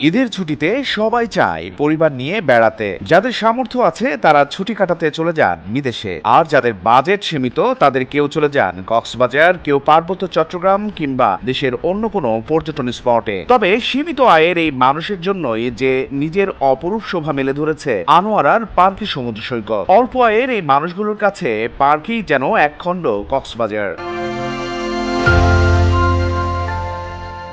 ঈদের ছুটিতে সবাই চায় পরিবার নিয়ে বেড়াতে। যাদের সামর্থ্য আছে তারা ছুটি কাটাতে চলে যান বিদেশে, আর যাদের বাজেট সীমিত তাদের কেউ চলে যান কক্সবাজার, কেউ পার্বত্য চট্টগ্রাম কিংবা দেশের অন্য কোনো পর্যটন স্পটে। তবে সীমিত আয়ের এই মানুষের জন্যই যে নিজের অপরূপ শোভা মেলে ধরেছে আনোয়ারার পার্কি সমুদ্র সৈকত। অল্প আয়ের এই মানুষগুলোর কাছে পার্কই যেন একখণ্ড কক্সবাজার।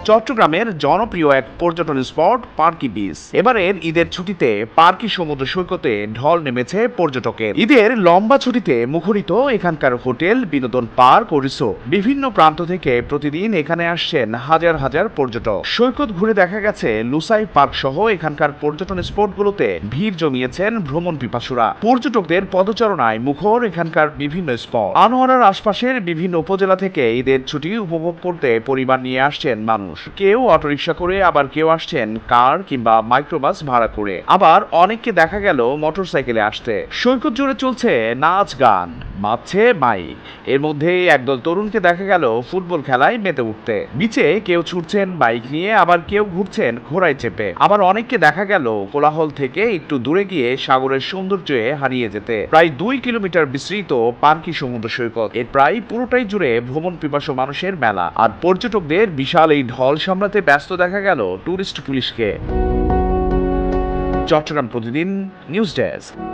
চট্টগ্রামের জনপ্রিয় এক পর্যটন স্পট পার্কি বিচ। এবারের ঈদের ছুটিতে পার্কি সমুদ্র সৈকতে ঢল নেমেছে পর্যটকের। ঈদের লম্বা ছুটিতে মুখরিত এখানকার হোটেল, বিনোদন পার্ক ও রিসোর্ট। বিভিন্ন প্রান্ত থেকে প্রতিদিন এখানে আসছেন হাজার হাজার পর্যটক। সৈকত ঘুরে দেখা গেছে লুসাই পার্ক সহ এখানকার পর্যটন স্পটগুলোতে ভিড় জমিয়েছেন ভ্রমণ পিপাসুরা। পর্যটকদের পদচারণায় মুখর এখানকার বিভিন্ন স্পট। আনোয়ারার আশপাশের বিভিন্ন উপজেলা থেকে ঈদের ছুটি উপভোগ করতে পরিবার নিয়ে আসছেন মানুষ। কেউ অটোরিকশা করে, আবার কেউ আসছেন কার কিংবা মাইক্রোবাস ভাড়া করে, আবার অনেককে দেখা গেল মোটরসাইকেলে আসতে। সৈকত জুড়ে চলছে নাচ গান, বাজছে মাইক। এর মধ্যে একদল তরুণকে দেখা গেল ফুটবল খেলায় মেতে উঠতে। বিচে কেউ ছুটছেন বাইক নিয়ে, আবার কেউ ঘুরছেন ঘোড়ায় চেপে। আবার অনেককে দেখা গেল কোলাহল থেকে একটু দূরে গিয়ে সাগরের সৌন্দর্যে হারিয়ে যেতে। প্রায় 2 কিলোমিটার বিস্তৃত পার্কি সমুদ্র সৈকত, এর প্রায় পুরোটাই জুড়ে ভ্রমণ পিপাসু মানুষের মেলা। আর পর্যটকদের বিশাল এই ঢল সামলাতে ব্যস্ত দেখা গেল টুরিস্ট পুলিশকে। চট্টগ্রাম প্রতিদিন নিউজ ডেস্ক।